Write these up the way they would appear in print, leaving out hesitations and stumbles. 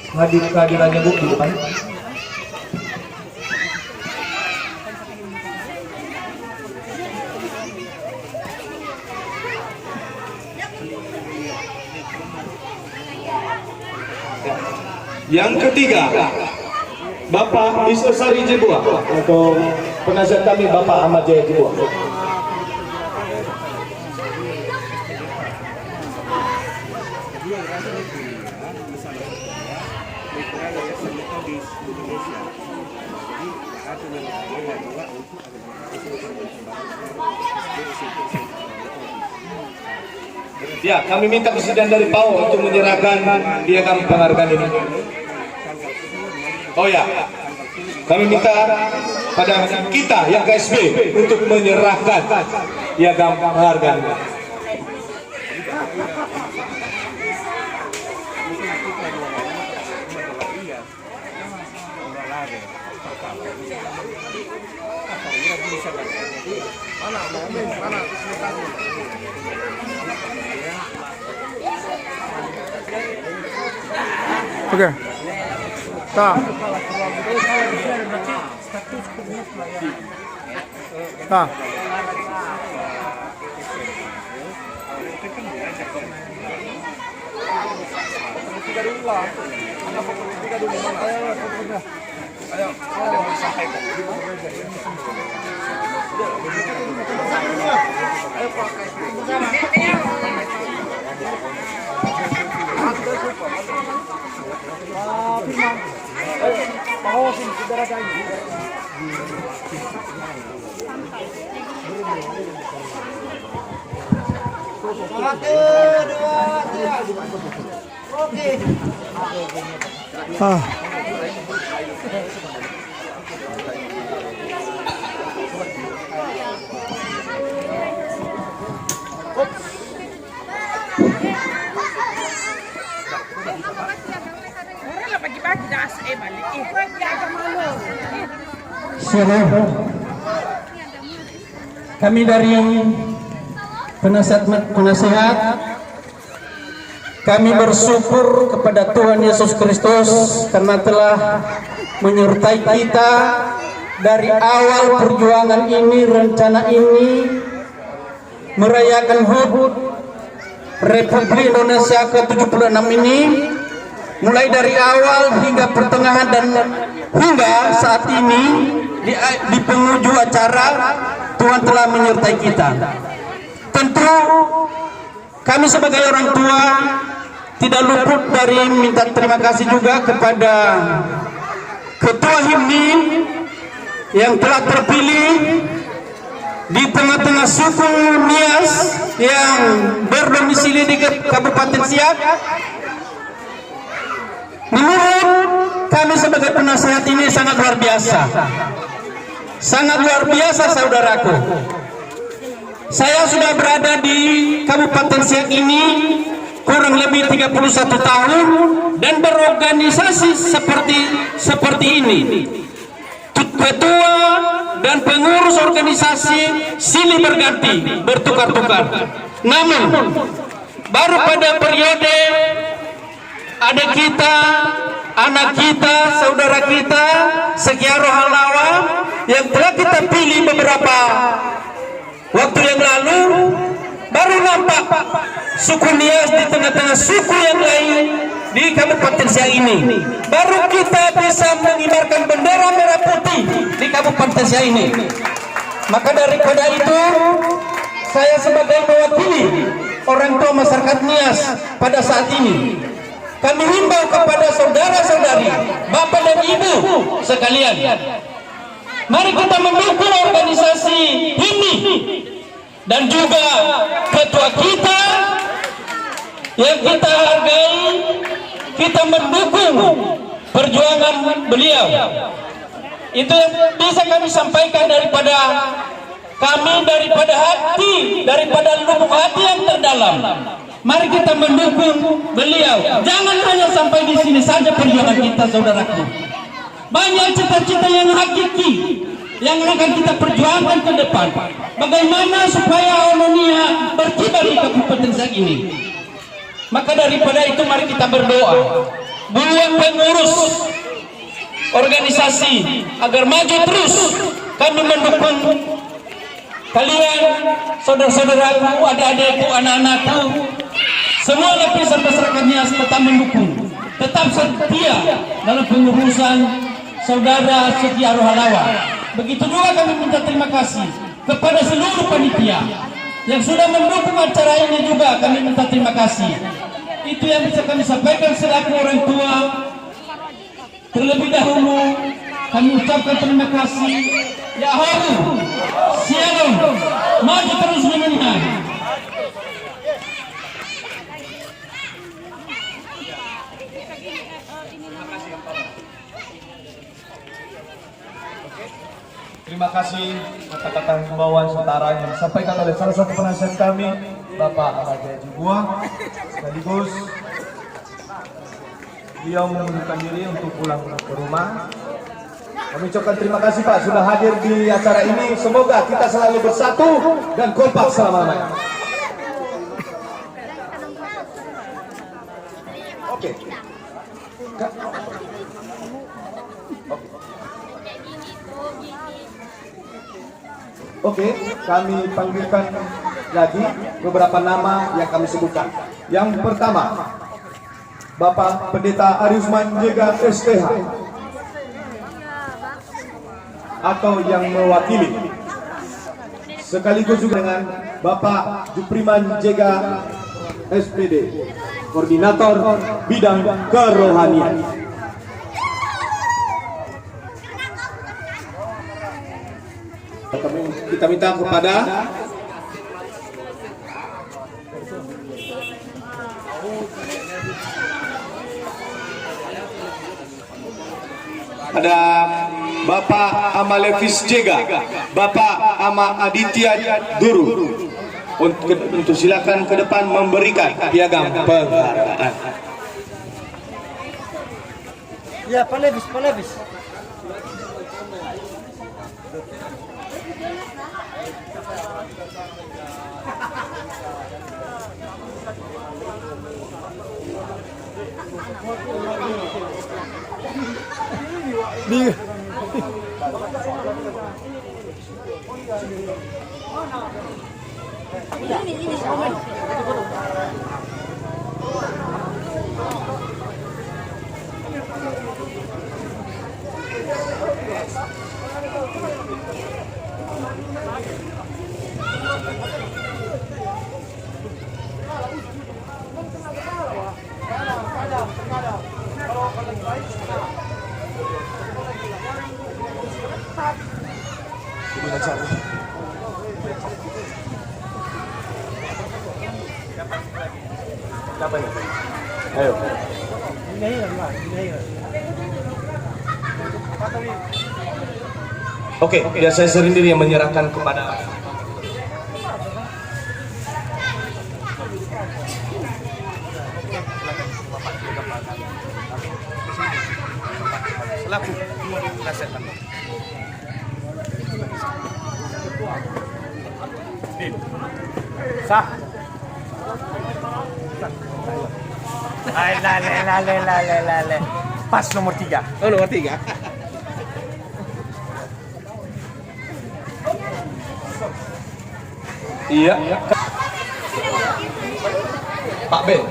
kehadirannya Bu di depan. Yang ketiga, Bapak Isosari Jebua Untuk penasihat kami Bapak Ahmad Jaya Jebua. Ya, kami minta kesediaan dari PAO untuk menyerahkan piagam penghargaan ini. Oh ya, kami minta pada kita yang KSB untuk menyerahkan piagam penghargaan ini. Oke. Nah. Nah. Kami dari penasehat kami bersyukur kepada Tuhan Yesus Kristus karena telah menyertai kita dari awal perjuangan ini, rencana ini merayakan HUT Republik Indonesia ke-76 ini, mulai dari awal hingga pertengahan dan hingga saat ini di penghujung acara Tuhan telah menyertai kita. Tentu kami sebagai orang tua tidak luput dari minta terima kasih juga kepada Ketua HIMNI yang telah terpilih di tengah-tengah suku Nias yang berdomisili di Kabupaten Siak. Menurut kami sebagai penasehat ini sangat luar biasa. Sangat luar biasa, saudaraku. Saya sudah berada di Kabupaten Siak ini kurang lebih 31 tahun dan berorganisasi seperti ini. Ketua dan pengurus organisasi silih berganti, bertukar-tukar. Namun baru pada periode adik kita, anak kita, saudara kita, Sekiaro Halawa yang telah kita pilih beberapa waktu yang lalu, baru nampak suku Nias di tengah-tengah suku yang lain di Kabupaten Siak ini. Baru kita bisa mengibarkan bendera merah putih di Kabupaten Siak ini. Maka daripada itu, saya sebagai mewakili orang tua masyarakat Nias pada saat ini, kami himbau kepada saudara-saudari, bapak dan ibu sekalian, mari kita mendukung organisasi ini dan juga ketua kita yang kita hargai. Kita mendukung perjuangan beliau. Itu yang bisa kami sampaikan daripada kami, daripada hati, daripada lubuk hati yang terdalam. Mari kita mendukung beliau. Jangan hanya sampai di sini saja perjuangan kita, saudaraku. Banyak cita-cita yang hakiki yang akan kita perjuangkan ke depan. Bagaimana supaya harmonia berkibar di Kabupaten Siak ini. Maka daripada itu mari kita berdoa. buat pengurus organisasi agar maju terus. Kami mendukung kalian, saudara-saudaraku, adik-adikku, anak-anakku, semua lapisan masyarakatnya tetap mendukung, tetap setia dalam pengurusan saudara Setia Rohalawa. Begitu juga kami minta terima kasih kepada seluruh panitia yang sudah mendukung acara ini juga kami minta terima kasih. Itu yang bisa kami sampaikan selaku orang tua. Terlebih dahulu kami ucapkan terima kasih. Ya Allah, siaga, maju terus menunjukkan. Terima kasih kata-kata himbauan setara yang disampaikan oleh salah satu penasihat kami, Bapak Ahmad Jayadi Buah. Sekaligus beliau mengundurkan diri untuk pulang ke rumah. Kami ucapkan terima kasih Pak sudah hadir di acara ini. Semoga kita selalu bersatu dan kompak selama-lamanya. Oke. Oke, kami panggilkan lagi beberapa nama yang kami sebutkan. Yang pertama, Bapak Pendeta Ariusman Jega STH atau yang mewakili, sekaligus juga dengan Bapak Jupriman Jega SPD, Koordinator Bidang Kerohanian. Kita minta kepada Bapak Amalevis Jega, Bapak Ama Aditya Duru untuk silakan ke depan memberikan piagam penghargaan. Ya, Palevis. Ayo. Oke, biar saya sendiri yang menyerahkan kepada selaku penasihat kami. Sah. Lale. Pas nomor 3. Oh, nomor 3. Iya. Pak Ben.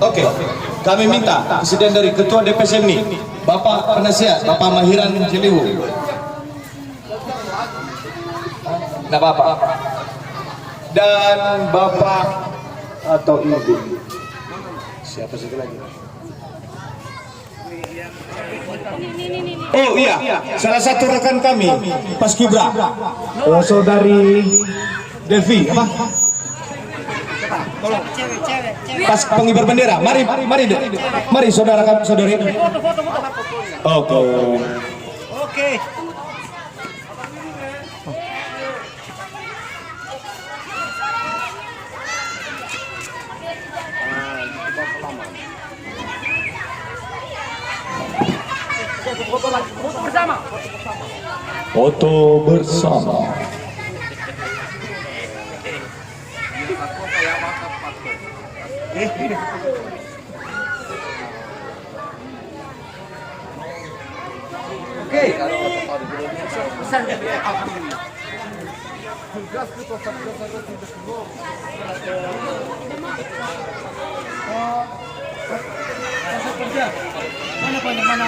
Oke, kami minta kesediaan dari Ketua DPSM ini, Bapak Penasihat, Bapak Mahiran Jeliwu. Nah, Bapak dan Bapak atau Ibu. Siapa sih lagi? Oh iya, salah satu rekan kami, Paskibra, saudari Delvi, apa? Pas pengibar bendera. Mari saudara saudari. Oke. Oke. Foto bersama. Mana?